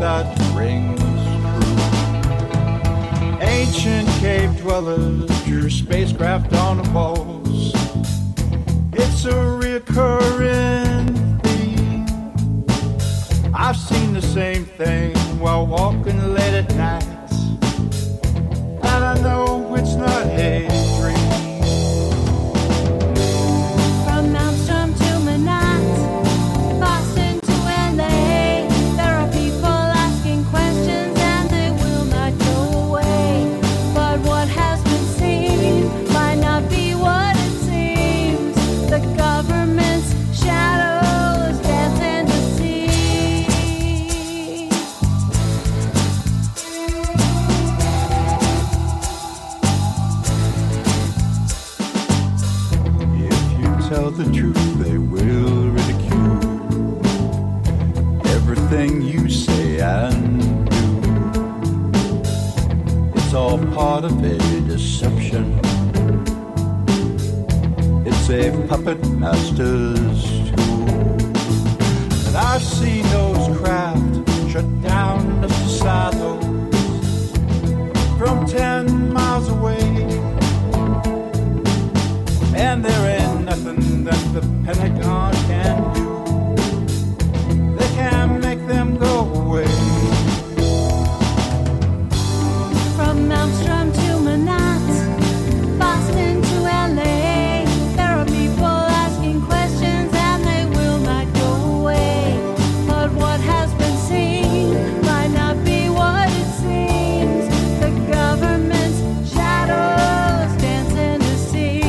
that rings true. Ancient cave dwellers drew spacecraft on the walls. It's a recurring theme. I've seen the same thing while walking late at night, and I know it's not a dream. From Malmstrom to Manhattan, Boston to LA, there are people asking questions and they will not go away. But what has been seen might not be what it seems. The government's shadows dance in the sea. If you tell the truth, they will ridicule everything you say and do. It's all part of a deception. It's a puppet master's tool. And I've seen those craft shut down the silos from 10 miles away. And there ain't nothing that the Pentagon can do. They can make them go away. From Malmstrom to Manhattan, Boston to LA, there are people asking questions and they will not go away. But what has been seen might not be what it seems. The government's shadows dance in the sea.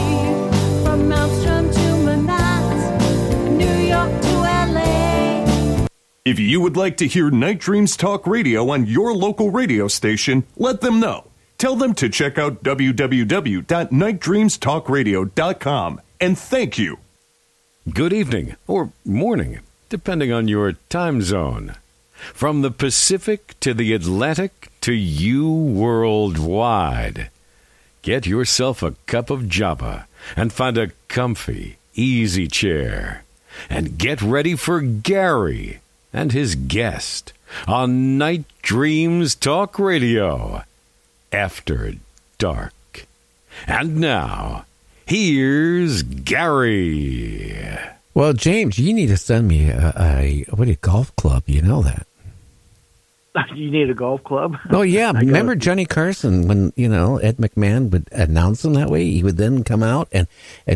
From Malmstrom to Manhattan, New York to LA. If you would like to hear Night Dreams Talk Radio on your local radio station, let them know. Tell them to check out www.nightdreamstalkradio.com. And thank you. Good evening, or morning, depending on your time zone. From the Pacific to the Atlantic to you worldwide. Get yourself a cup of Java and find a comfy, easy chair. And get ready for Gary and his guest on Night Dreams Talk Radio. After Dark. And now, here's Gary. Well, James, you need to send me a golf club. You know that. You need a golf club? Oh, yeah. Remember Johnny Carson when, Ed McMahon would announce him that way? He would then come out and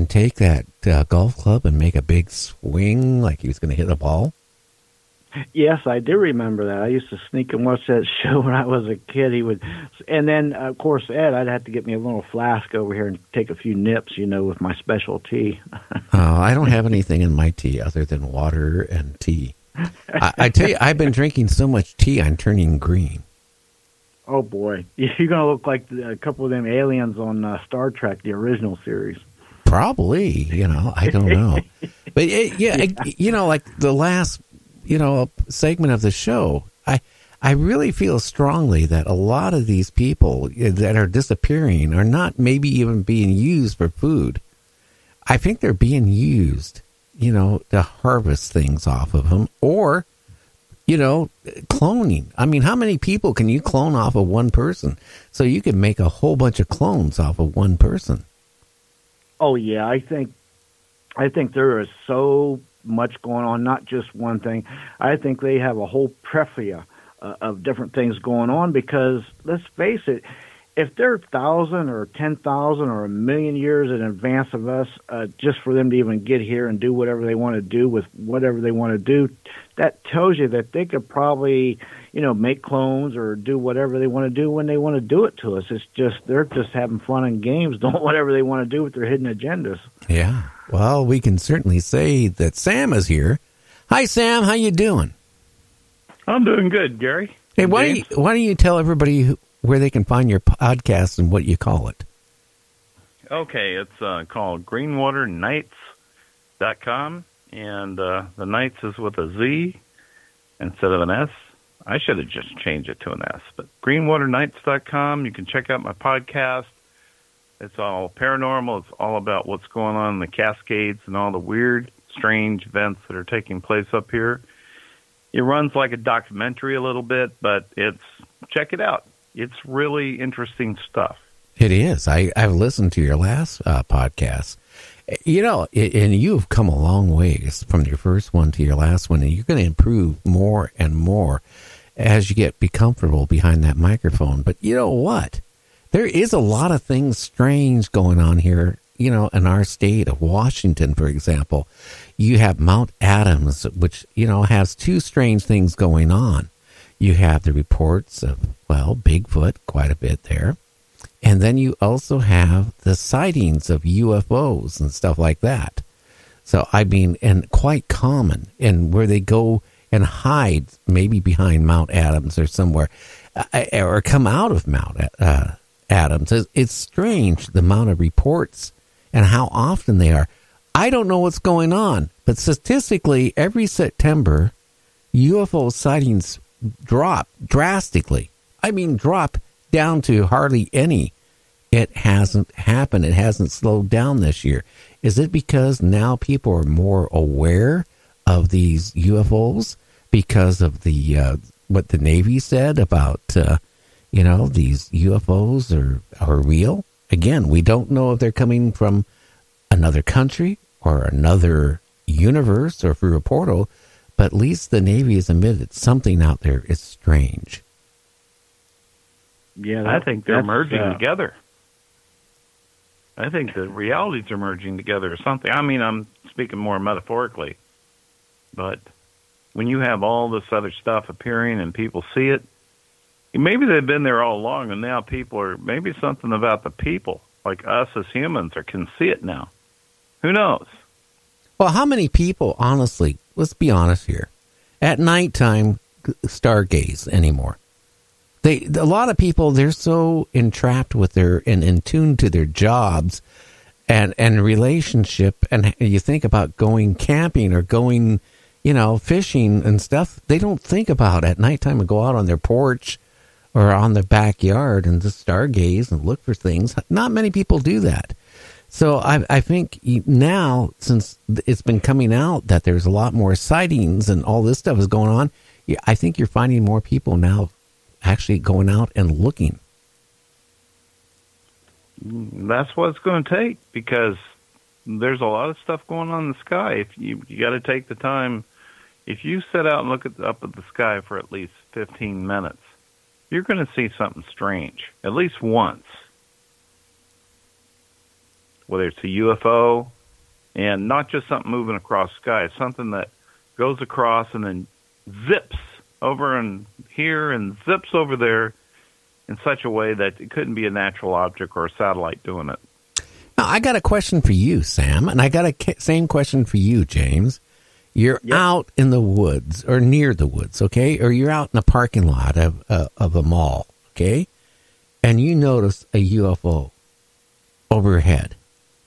take that golf club and make a big swing like he was going to hit a ball. Yes, I do remember that. I used to sneak and watch that show when I was a kid. He would, and then, of course, Ed, I'd have to get me a little flask over here and take a few nips, with my special tea. Oh, I don't have anything in my tea other than water and tea. I tell you, I've been drinking so much tea, I'm turning green. Oh, boy. You're going to look like a couple of them aliens on Star Trek, the original series. Probably, I don't know. But, like the last, segment of the show, I really feel strongly that a lot of these people that are disappearing are not maybe even being used for food. I think they're being used, to harvest things off of them or, cloning. I mean, how many people can you clone off of one person? So you can make a whole bunch of clones off of one person. Oh, yeah. I think there is so much going on, not just one thing. I think they have a whole plethora of different things going on because, let's face it, if they're 1,000 or 10,000 or 1,000,000 years in advance of us, just for them to even get here and do whatever they want to do with whatever they want to do, that tells you that they could probably, make clones or do whatever they want to do when they want to do it to us. It's just, they're just having fun and games, doing whatever they want to do with their hidden agendas. Yeah. Well, we can certainly say that Sam is here. Hi, Sam. How you doing? I'm doing good, Gary. Hey, why don't you tell everybody where they can find your podcast and what you call it? Okay, it's called greenwaternights.com, and the Nights is with a Z instead of an S. I should have just changed it to an S, but greenwaternights.com. You can check out my podcast. It's all paranormal. It's all about what's going on in the Cascades and all the weird, strange events that are taking place up here. It runs like a documentary a little bit, but check it out. It's really interesting stuff. It is. I've listened to your last podcast. You know, and you've come a long ways from your first one to your last one, and you're going to improve more and more as you be comfortable behind that microphone. But you know what? There is a lot of things strange going on here, you know, in our state of Washington, for example. You have Mount Adams, which, you know, has two strange things going on. You have the reports of, well, Bigfoot, quite a bit there. And then you also have the sightings of UFOs and stuff like that. So, I mean, and quite common, and where they go and hide, maybe behind Mount Adams or somewhere, or come out of Mount Adams. It's strange, the amount of reports and how often they are. I don't know what's going on, but statistically, every September, UFO sightings drop drastically. I mean, drop down to hardly any. It hasn't happened. It hasn't slowed down this year. Is it because now people are more aware of these UFOs because of the what the Navy said about you know, these UFOs are real? Again, we don't know if they're coming from another country or another universe or through a portal, but at least the Navy has admitted something out there is strange. Yeah, I think they're merging together. I think the realities are merging together or something. I mean, I'm speaking more metaphorically, but when you have all this other stuff appearing and people see it, maybe they've been there all along, and now maybe something about the people, like us as humans, can see it now. Who knows? Well, how many people, honestly, let's be honest here, at nighttime stargaze anymore? A lot of people, they're so entrapped with and in tune to their jobs and relationship, and you think about going camping or going, you know, fishing and stuff. They don't think about at nighttime and go out on their porch or on their backyard and just stargaze and look for things. Not many people do that. So I think now, since it's been coming out that there's a lot more sightings and all this stuff is going on, I think you're finding more people now actually going out and looking. That's what it's going to take, because there's a lot of stuff going on in the sky. If you got to take the time. If you sit out and look up at the sky for at least 15 minutes, you're going to see something strange at least once. Whether it's a UFO, and not just something moving across the sky, it's something that goes across and then zips over and here and zips over there in such a way that it couldn't be a natural object or a satellite doing it. Now, I got a question for you, Sam, and I got a same question for you, James. You're out in the woods or near the woods, okay? Or you're out in the parking lot of a mall, okay? And you notice a UFO overhead.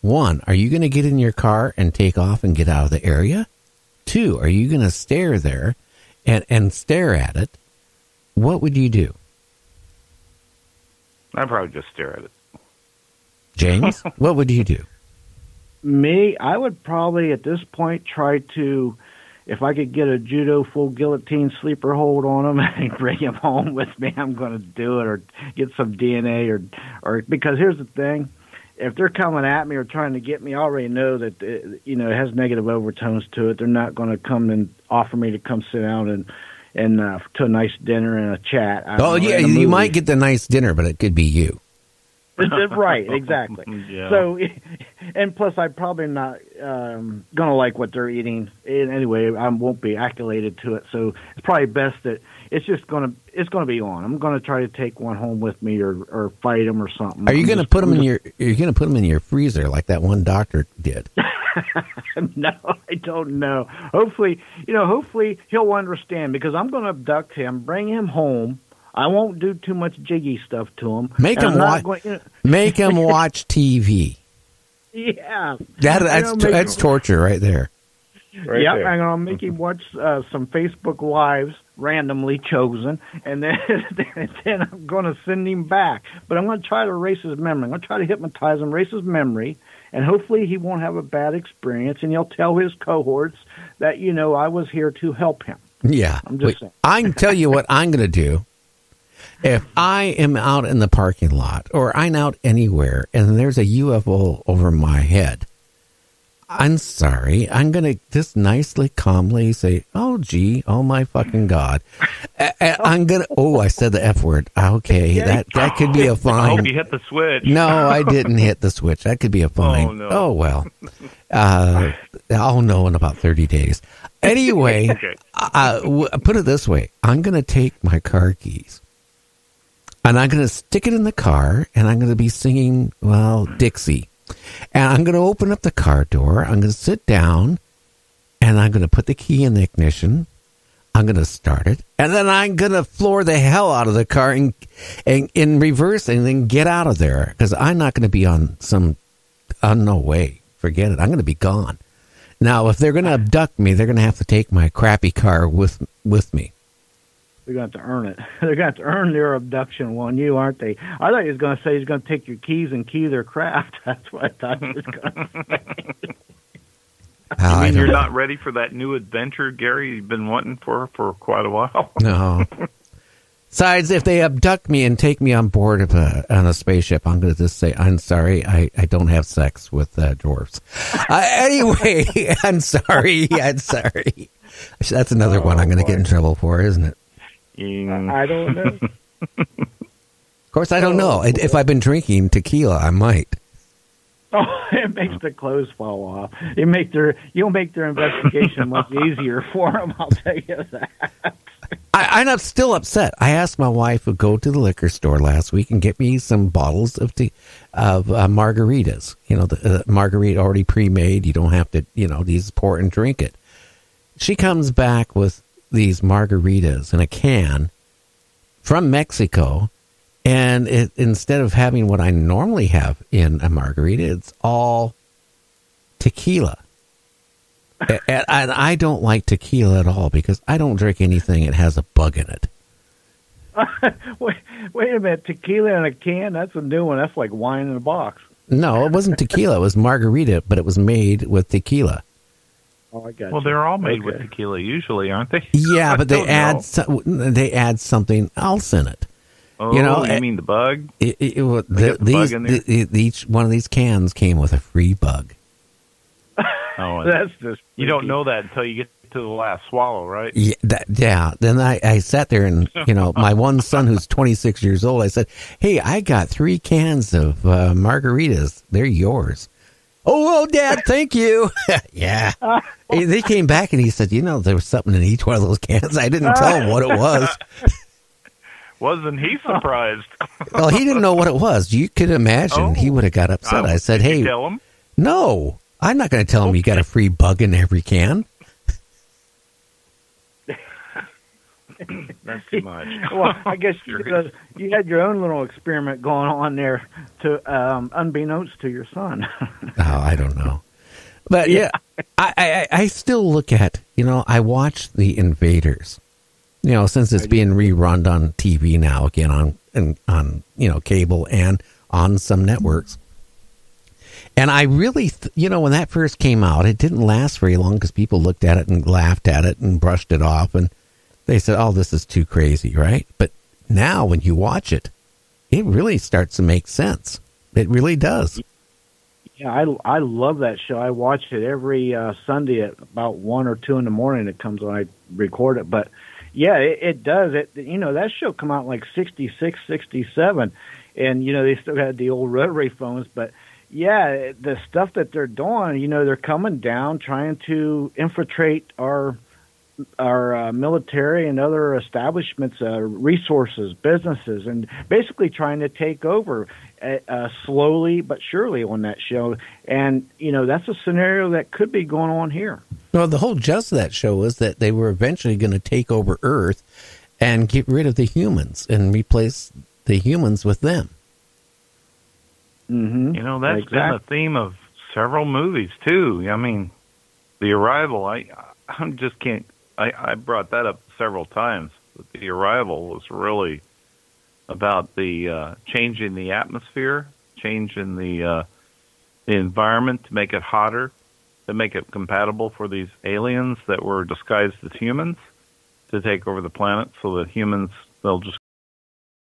One, are you going to get in your car and take off and get out of the area? Two, are you going to stare there and stare at it? What would you do? I'd probably just stare at it. James, what would you do? Me, I would probably at this point try to, if I could get a judo full guillotine sleeper hold on him and bring him home with me, I'm going to do it, or get some DNA, or because here's the thing. If they're coming at me or trying to get me, I already know that it has negative overtones to it. They're not going to come and offer me to come sit down and to a nice dinner and a chat. Oh, yeah, you might get the nice dinner, but it could be you. Right, exactly. Yeah. So, and plus, I'm probably not going to like what they're eating. Anyway, I won't be acclimated to it. So it's probably best that it's going to be on. I'm going to try to take one home with me, or fight them or something. Are you going to put them in your? You're going to put them in your freezer like that one doctor did? No, I don't know. Hopefully he'll understand, because I'm going to abduct him, bring him home. I won't do too much jiggy stuff to him. Make him watch. Make him watch TV. Yeah, that's torture right there. Right there. I'm going to make him watch some Facebook Lives, randomly chosen, and then I'm going to send him back. But I'm going to try to erase his memory. I'm going to try to hypnotize him, erase his memory, and hopefully he won't have a bad experience, and he'll tell his cohorts that, I was here to help him. Yeah. I'm just saying. I can tell you what I'm going to do. If I am out in the parking lot or I'm out anywhere and there's a UFO over my head, I'm sorry. I'm going to just nicely, calmly say, oh, gee, oh, my fucking God. I'm going to, I said the F word. Okay, that could be a I fine. hope you hit the switch. No, I didn't hit the switch. That could be a fine. Oh, no. Oh, well. I'll know in about 30 days. Anyway, Okay. Put it this way. I'm going to take my car keys and I'm going to stick it in the car and I'm going to be singing, well, Dixie. And I'm going to open up the car door. I'm going to sit down and I'm going to put the key in the ignition. I'm going to start it. And then I'm going to floor the hell out of the car and in reverse and then get out of there. Because I'm not going to be on no way. Forget it. I'm going to be gone. Now, if they're going to abduct me, they're going to have to take my crappy car with me. They're going to have to earn it. They're going to have to earn their abduction on you, aren't they? I thought he was going to say he's going to take your keys and key their craft. That's what I thought he was going to say. I mean, you're know. not ready for that new adventure, Gary, you've been wanting for quite a while? No. Besides, if they abduct me and take me on board on a spaceship, I'm going to just say, I'm sorry, I don't have sex with dwarves. Anyway, I'm sorry. That's another one I'm going to get in trouble for, isn't it? I don't know. Of course, I don't know. If I've been drinking tequila, I might. Oh, it makes the clothes fall off. You'll make their investigation much easier for them, I'll tell you that. I'm still upset. I asked my wife to go to the liquor store last week and get me some bottles of margaritas. You know, the margarita already pre-made. You don't have to, just pour it and drink it. She comes back with these margaritas in a can from Mexico, and instead of having what I normally have in a margarita, it's all tequila. And I don't like tequila at all because I don't drink anything that has a bug in it. Wait a minute. Tequila in a can? That's a new one. That's like wine in a box. No, it wasn't tequila. It was margarita, but it was made with tequila. Oh, I got Well, you. they're all made with tequila usually, aren't they? Yeah, but they don't know. add something else in it. Oh, you mean the bug? Each one of these cans came with a free bug. Oh, That's just you don't know that until you get to the last swallow, right? Yeah. Then I sat there and, my one son who's 26 years old, I said, hey, I got 3 cans of margaritas. They're yours. Oh, Dad, thank you. Yeah. They came back and he said, there was something in each one of those cans. I didn't tell him what it was. Wasn't he surprised? Well, he didn't know what it was. You could imagine he would have got upset. I said, did hey, you tell him? no, I'm not going to tell him you got a free bug in every can. That's too much. Well, I guess you had your own little experiment going on there, to unbeknownst to your son. Oh, I don't know. But yeah, I still look at, I watch The Invaders, since it's being rerun on TV now again on cable and on some networks. And I really, when that first came out, it didn't last very long because people looked at it and laughed at it and brushed it off. And they said, oh, this is too crazy, right? But now when you watch it, it really starts to make sense. It really does. Yeah, I love that show. I watch it every Sunday at about 1 or 2 in the morning. It comes on. I record it. But, yeah, it does. That show come out in like 66, 67. And, they still had the old rotary phones. But, yeah, the stuff that they're doing, they're coming down trying to infiltrate our military and other establishments, resources, businesses, and basically trying to take over slowly but surely on that show. And, that's a scenario that could be going on here. Well, the whole gist of that show is that they were eventually going to take over Earth and get rid of the humans and replace the humans with them. Mm-hmm. That's been a theme of several movies, too. I mean, The Arrival, I just can't... I brought that up several times. But The Arrival was really about the changing the atmosphere, changing the environment to make it hotter, to make it compatible for these aliens that were disguised as humans. to take over the planet so that humans, they'll just